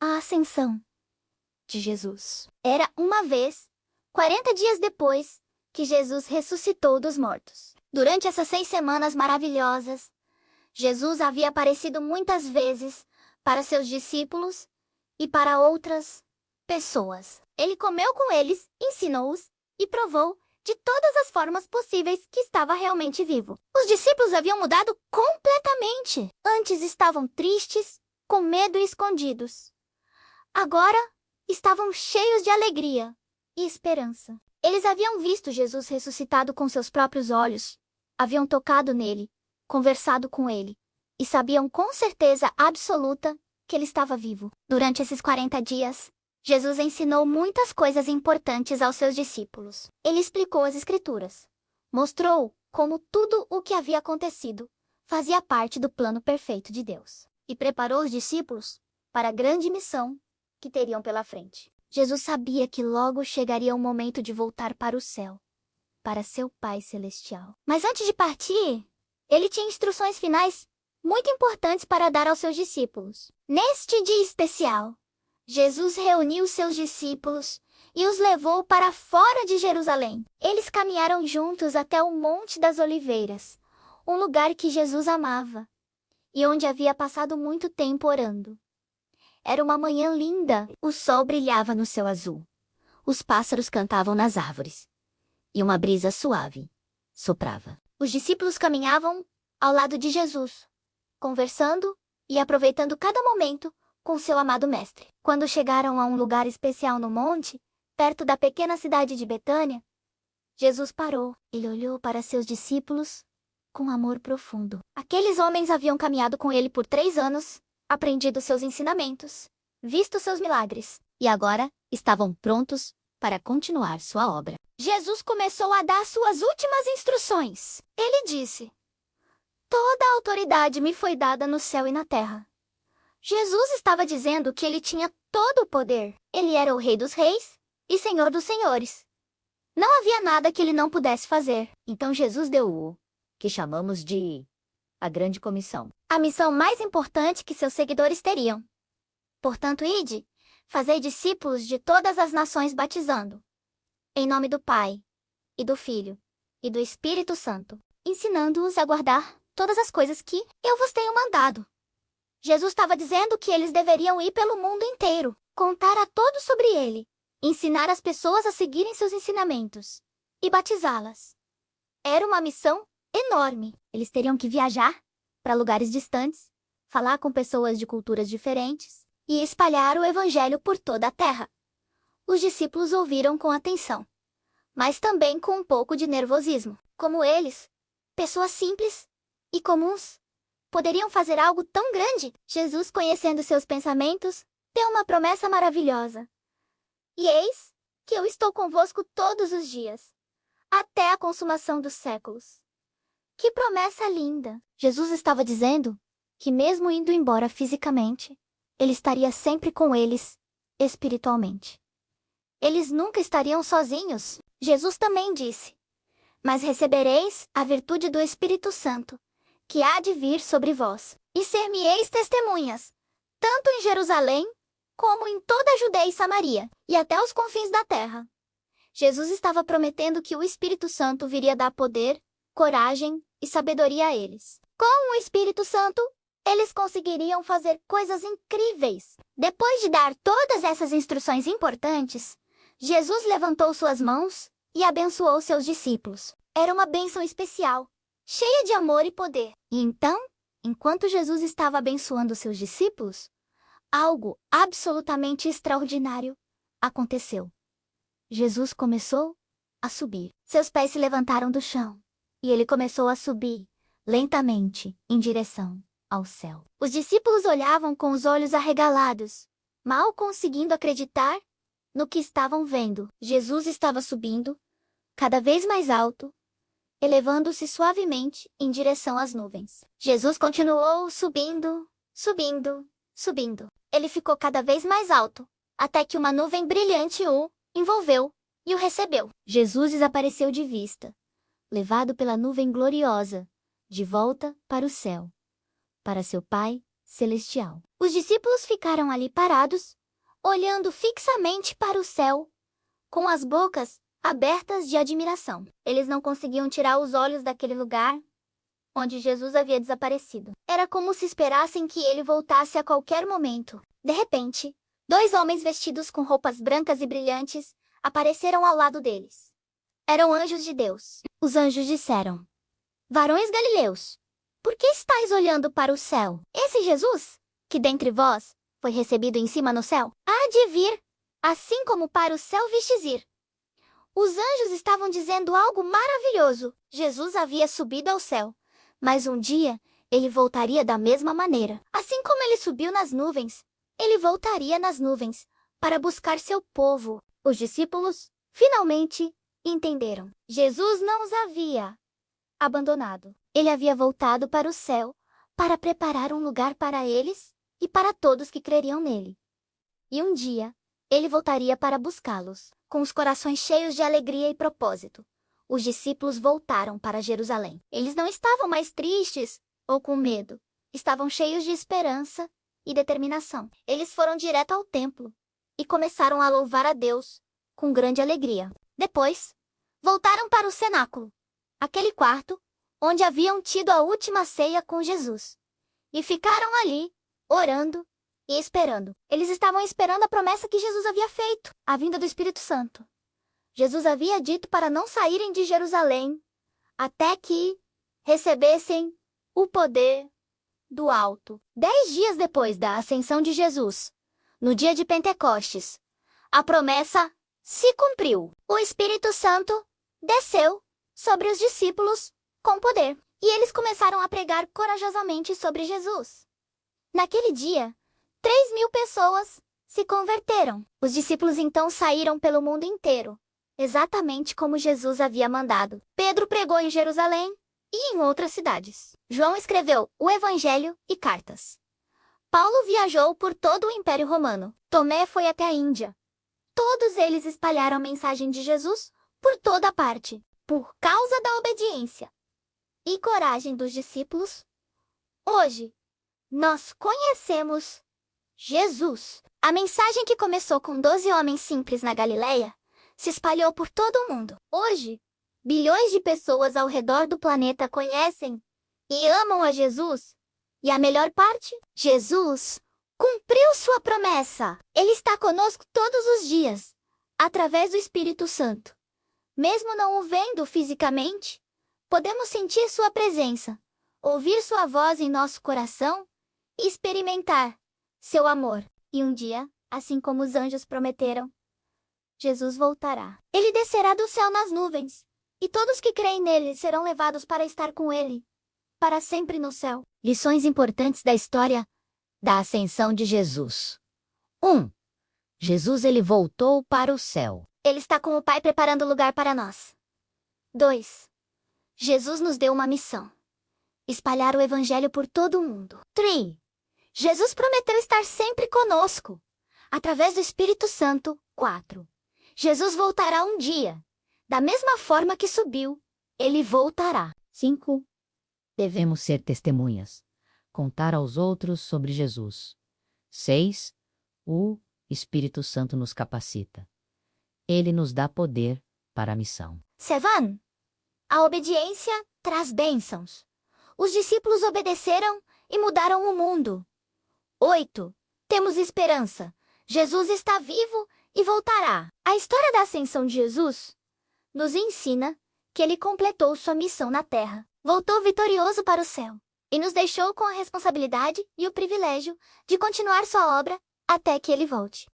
A ascensão de Jesus. Era uma vez, 40 dias depois, que Jesus ressuscitou dos mortos. Durante essas 6 semanas maravilhosas, Jesus havia aparecido muitas vezes para seus discípulos e para outras pessoas. Ele comeu com eles, ensinou-os e provou de todas as formas possíveis que estava realmente vivo. Os discípulos haviam mudado completamente. Antes estavam tristes, com medo e escondidos. Agora estavam cheios de alegria e esperança. Eles haviam visto Jesus ressuscitado com seus próprios olhos, haviam tocado nele, conversado com ele, e sabiam com certeza absoluta que ele estava vivo. Durante esses 40 dias, Jesus ensinou muitas coisas importantes aos seus discípulos. Ele explicou as Escrituras, mostrou como tudo o que havia acontecido fazia parte do plano perfeito de Deus, e preparou os discípulos para a grande missão que teriam pela frente. Jesus sabia que logo chegaria o momento de voltar para o céu, para seu Pai Celestial. Mas antes de partir, ele tinha instruções finais muito importantes para dar aos seus discípulos. Neste dia especial, Jesus reuniu seus discípulos e os levou para fora de Jerusalém. Eles caminharam juntos até o Monte das Oliveiras, um lugar que Jesus amava e onde havia passado muito tempo orando. Era uma manhã linda, o sol brilhava no céu azul. Os pássaros cantavam nas árvores. E uma brisa suave soprava. Os discípulos caminhavam ao lado de Jesus, conversando e aproveitando cada momento com seu amado mestre. Quando chegaram a um lugar especial no monte, perto da pequena cidade de Betânia, Jesus parou. Ele olhou para seus discípulos com amor profundo. Aqueles homens haviam caminhado com ele por 3 anos, aprendido seus ensinamentos, visto seus milagres, e agora estavam prontos para continuar sua obra. Jesus começou a dar suas últimas instruções. Ele disse: "Toda a autoridade me foi dada no céu e na terra." Jesus estava dizendo que ele tinha todo o poder. Ele era o Rei dos Reis e Senhor dos Senhores. Não havia nada que ele não pudesse fazer. Então Jesus deu o que chamamos de a Grande Comissão, a missão mais importante que seus seguidores teriam. Portanto, ide, fazei discípulos de todas as nações batizando, em nome do Pai, e do Filho, e do Espírito Santo, ensinando-os a guardar todas as coisas que eu vos tenho mandado. Jesus estava dizendo que eles deveriam ir pelo mundo inteiro, contar a todos sobre ele, ensinar as pessoas a seguirem seus ensinamentos e batizá-las. Era uma missão enorme. Eles teriam que viajar para lugares distantes, falar com pessoas de culturas diferentes e espalhar o evangelho por toda a terra. Os discípulos ouviram com atenção, mas também com um pouco de nervosismo. Como eles, pessoas simples e comuns, poderiam fazer algo tão grande? Jesus, conhecendo seus pensamentos, deu uma promessa maravilhosa. "E eis que eu estou convosco todos os dias, até a consumação dos séculos." Que promessa linda! Jesus estava dizendo que, mesmo indo embora fisicamente, ele estaria sempre com eles, espiritualmente. Eles nunca estariam sozinhos. Jesus também disse: "Mas recebereis a virtude do Espírito Santo, que há de vir sobre vós, e ser-me-eis testemunhas, tanto em Jerusalém, como em toda a Judeia e Samaria, e até os confins da terra." Jesus estava prometendo que o Espírito Santo viria dar poder, coragem e sabedoria a eles. Com o Espírito Santo, eles conseguiriam fazer coisas incríveis. Depois de dar todas essas instruções importantes, Jesus levantou suas mãos e abençoou seus discípulos. Era uma bênção especial, cheia de amor e poder. E então, enquanto Jesus estava abençoando seus discípulos, algo absolutamente extraordinário aconteceu. Jesus começou a subir. Seus pés se levantaram do chão, e ele começou a subir, lentamente, em direção ao céu. Os discípulos olhavam com os olhos arregalados, mal conseguindo acreditar no que estavam vendo. Jesus estava subindo, cada vez mais alto, elevando-se suavemente em direção às nuvens. Jesus continuou subindo, subindo, subindo. Ele ficou cada vez mais alto, até que uma nuvem brilhante o envolveu e o recebeu. Jesus desapareceu de vista, levado pela nuvem gloriosa, de volta para o céu, para seu Pai celestial. Os discípulos ficaram ali parados, olhando fixamente para o céu, com as bocas abertas de admiração. Eles não conseguiam tirar os olhos daquele lugar onde Jesus havia desaparecido. Era como se esperassem que ele voltasse a qualquer momento. De repente, dois homens vestidos com roupas brancas e brilhantes apareceram ao lado deles. Eram anjos de Deus. Os anjos disseram: Varões galileus, por que estáis olhando para o céu? Esse Jesus, que dentre vós foi recebido em cima no céu, há de vir, assim como para o céu vistes ir. Os anjos estavam dizendo algo maravilhoso. Jesus havia subido ao céu, mas um dia ele voltaria da mesma maneira. Assim como ele subiu nas nuvens, ele voltaria nas nuvens para buscar seu povo. Os discípulos, finalmente, entenderam. Jesus não os havia abandonado. Ele havia voltado para o céu para preparar um lugar para eles e para todos que creriam nele. E um dia, ele voltaria para buscá-los. Com os corações cheios de alegria e propósito, os discípulos voltaram para Jerusalém. Eles não estavam mais tristes ou com medo. Estavam cheios de esperança e determinação. Eles foram direto ao templo e começaram a louvar a Deus com grande alegria. Depois, voltaram para o cenáculo, aquele quarto onde haviam tido a última ceia com Jesus, e ficaram ali, orando e esperando. Eles estavam esperando a promessa que Jesus havia feito, a vinda do Espírito Santo. Jesus havia dito para não saírem de Jerusalém até que recebessem o poder do alto. 10 dias depois da ascensão de Jesus, no dia de Pentecostes, a promessa se cumpriu. O Espírito Santo desceu sobre os discípulos com poder, e eles começaram a pregar corajosamente sobre Jesus. Naquele dia, 3.000 pessoas se converteram. Os discípulos então saíram pelo mundo inteiro, exatamente como Jesus havia mandado. Pedro pregou em Jerusalém e em outras cidades. João escreveu o Evangelho e cartas. Paulo viajou por todo o Império Romano. Tomé foi até a Índia. Todos eles espalharam a mensagem de Jesus por toda parte. Por causa da obediência e coragem dos discípulos, hoje, nós conhecemos Jesus. A mensagem que começou com 12 homens simples na Galileia se espalhou por todo o mundo. Hoje, bilhões de pessoas ao redor do planeta conhecem e amam a Jesus. E a melhor parte? Jesus cumpriu sua promessa. Ele está conosco todos os dias, através do Espírito Santo. Mesmo não o vendo fisicamente, podemos sentir sua presença, ouvir sua voz em nosso coração e experimentar seu amor. E um dia, assim como os anjos prometeram, Jesus voltará. Ele descerá do céu nas nuvens, e todos que creem nele serão levados para estar com ele, para sempre no céu. Lições importantes da história da ascensão de Jesus. 1. Jesus ele voltou para o céu. Ele está com o Pai preparando lugar para nós. 2. Jesus nos deu uma missão: espalhar o Evangelho por todo o mundo. 3. Jesus prometeu estar sempre conosco, através do Espírito Santo. 4. Jesus voltará um dia. Da mesma forma que subiu, ele voltará. 5. Devemos ser testemunhas, contar aos outros sobre Jesus. 6. O Espírito Santo nos capacita. Ele nos dá poder para a missão. 7. A obediência traz bênçãos. Os discípulos obedeceram e mudaram o mundo. 8. Temos esperança. Jesus está vivo e voltará. A história da ascensão de Jesus nos ensina que ele completou sua missão na terra, voltou vitorioso para o céu e nos deixou com a responsabilidade e o privilégio de continuar sua obra até que ele volte.